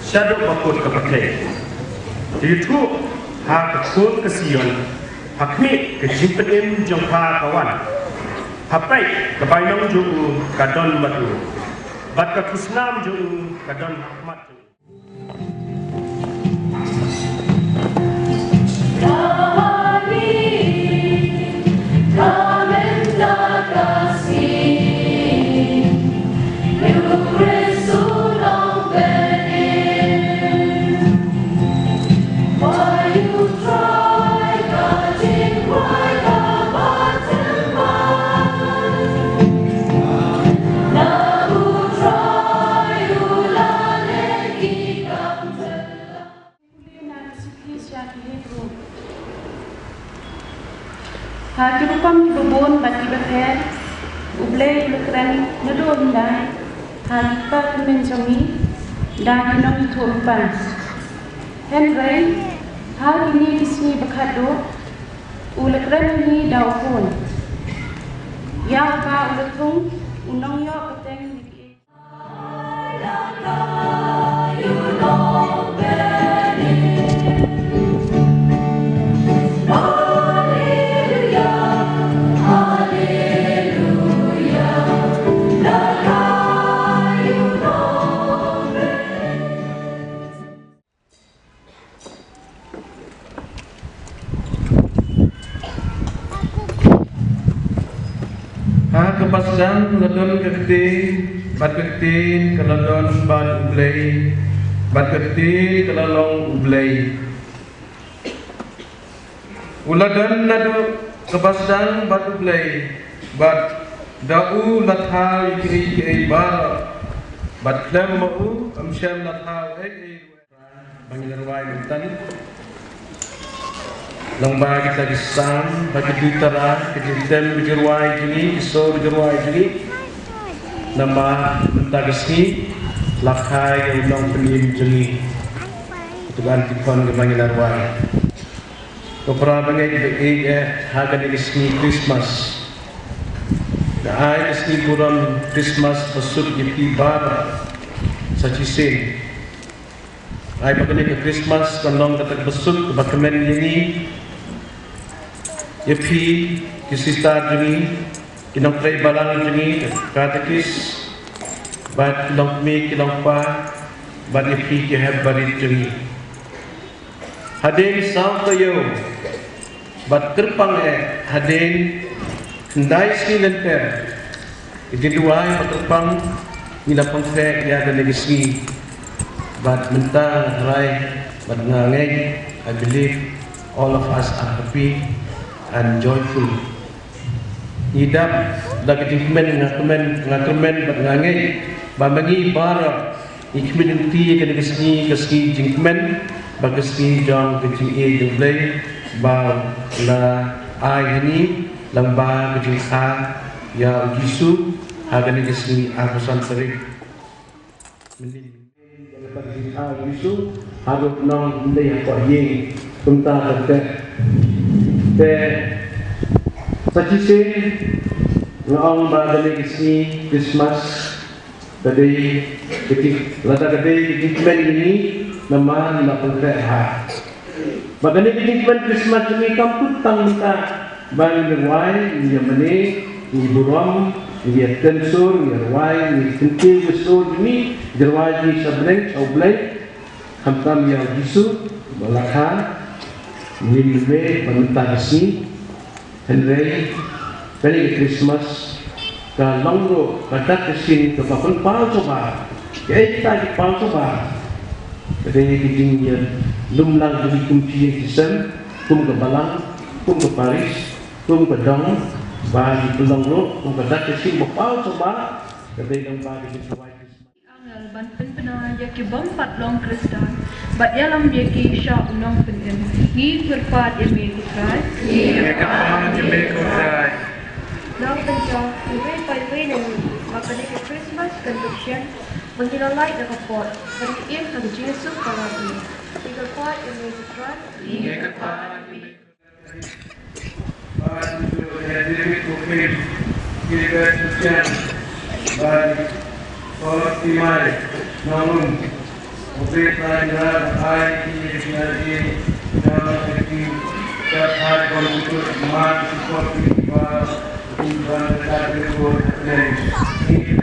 Shadow bakut kapake. Itu hak kun kesian. Hakmi kejimpatin jangpa kawan. Hapai kebayang juu kadon batu. Bat kakusnam juu kadon hakmat. Hakirupam bubun bati bakher ublay ulekran nadon dai haripa menjongi dan nong turban henry hal ini disini bakado ulekran ni daupun ya ba uletung unong yo peteng ni Hallelujah. Ha kepasdan ladon keketin, bat keketin keladon bat ublay, bat keketin kelalong ublay. Uladan nado kepasdan bat ublay, bat dau lathal kiri kiri bar, bat klem mau amsyam lathal Bangilarway Mutan. Lomba kita kisam bagi ditara kejadian berjerwai jeli kisah berjerwai jeli nama mentagasi lakai ulang pelim jeli itu kan tikon ke Bangilarway kepala bangai hagan isni Christmas na ay isni buram Christmas pasuk di bar sacisin ay pagani ke Christmas kanong katak pasuk bakamen ini Yepi kisista jeni kinong pray balang jeni katekis bat kinong mi kinong pa bat yepi ki have barit jeni haden saw tayo bat terpang haden ndai silen per ididuai bat terpang nila pangse ya dan legasi bat mentang rai bat ngangai. I believe all of us are happy and joyful. Idap lagi dikmen ngakemen ngangai bamangi bara ikmen ti ke kesni jingmen bagesni jong kecing jumlay ba la ai ni lamba kecing ya Yesu hagan kesni akusan sering mending Yesu harus nong ndai ko yeng tumta te sajisin ngaong badali kisni Christmas tadi ketik lada tadi dikmen ini nama na pagreha bagani dikmen Christmas ini kamput tang minta bali berwai ni mani ni buram ni tensur ni wai ni kentil besur ni jerwai ni sabreng oblay hamtam ya Yesu balakha Nilwe pantagasi Henry Kali Christmas Ka langro Kadat kesin Kapapun palsoba Kaya kita di palsoba Kaya kiting yan Lumlang duli kumci yang kisam Kum ke Balang Kum ke Paris Kum ke Dong Bagi pelangro Kum kadat kesin Palsoba Kaya yang bagi kesuai ban penpena yaki bompat long kristan bat yalam yaki sha unong penen ni berpat eme kutrai Long penca iwe pai we ne maka ni Christmas conduction mengira light na kapot bari im ka Jesus kalabi ika pot eme kutrai Kalau timai, namun objek pelajaran IT energi dan energi terhadap komputer mat seperti bas dan telefon dan ini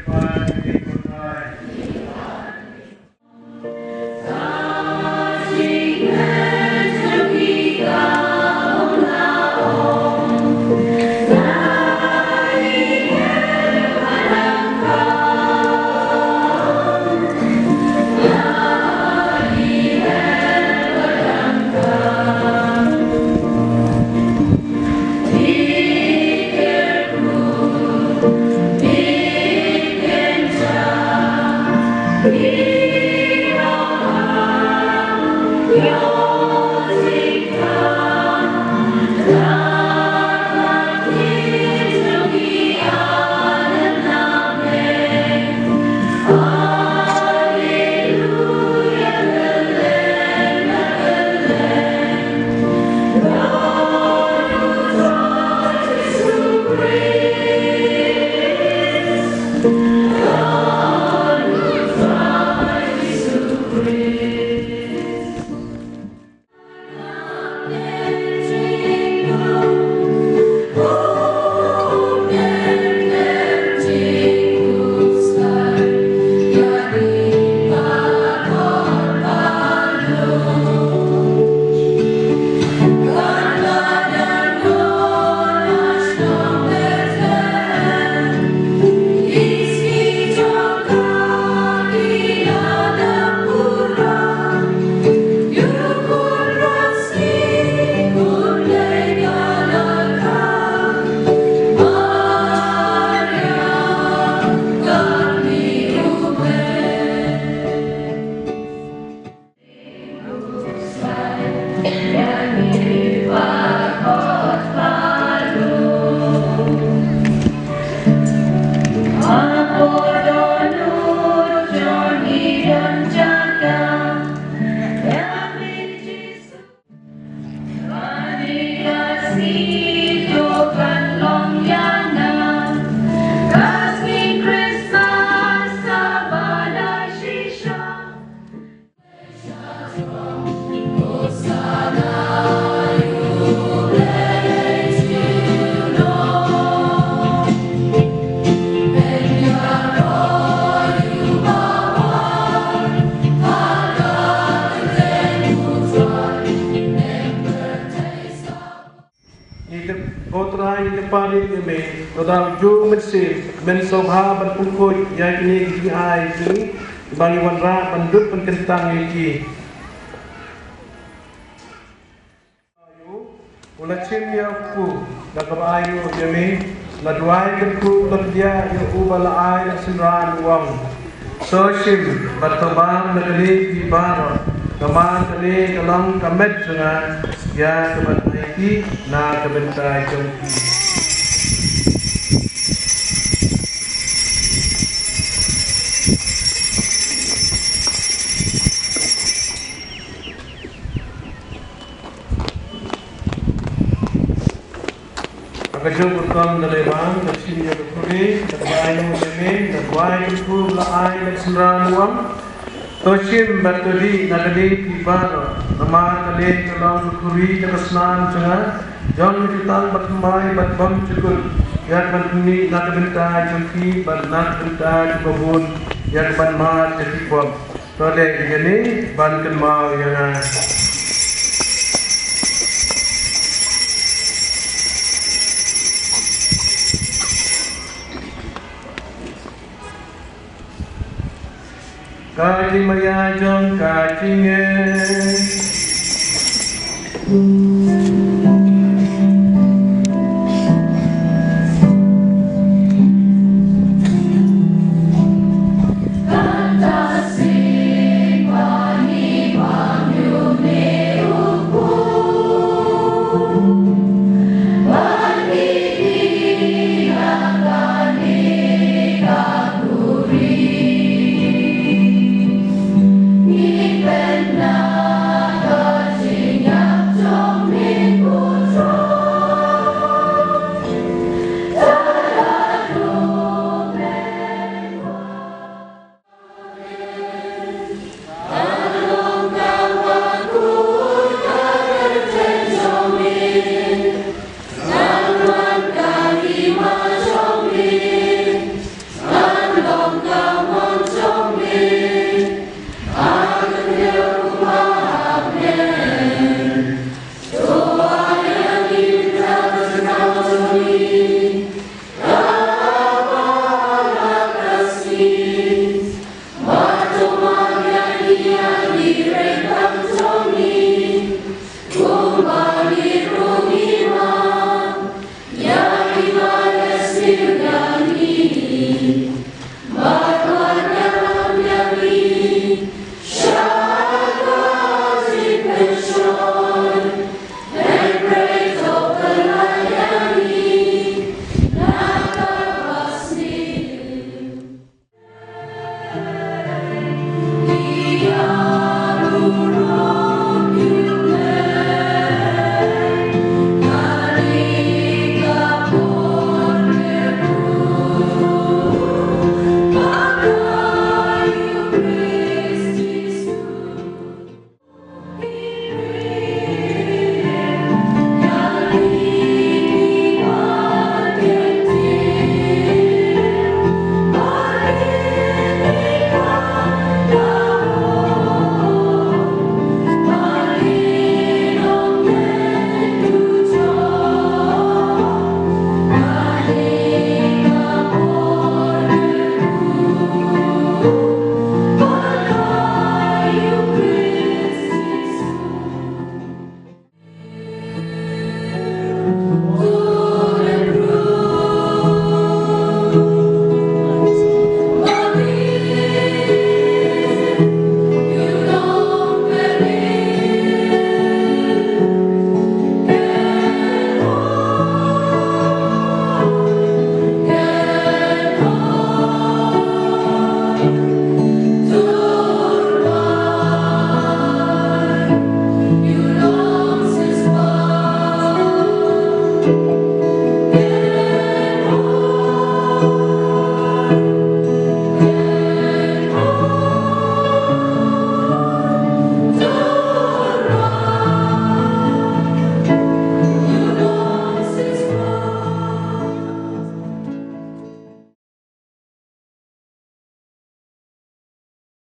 pari kami todang ju mesin men sobha ban pungkoi ya kini ki ai ni bani wanra pandut penkentang iki ula chim ya ku da ka ayu yami la duai ke ku la dia ya ubala ai la sinran wang so shim batobang na kali di baro kaman kali kalang kamet dengan ya kebantai na kebentai jongki Kajong utang dalebang kasinya kuri terbayu demi terbayu ku laai leksenran uang toshim batodi nagadi tibaro nama kali kalau kuri terasnan jangan jong jutang batmai batbam cukul yang batmi nagbenta jumpi batnak benta jubun yang batma jadi bom tole ini ban kenmau yang Kaji maya jong kaji nge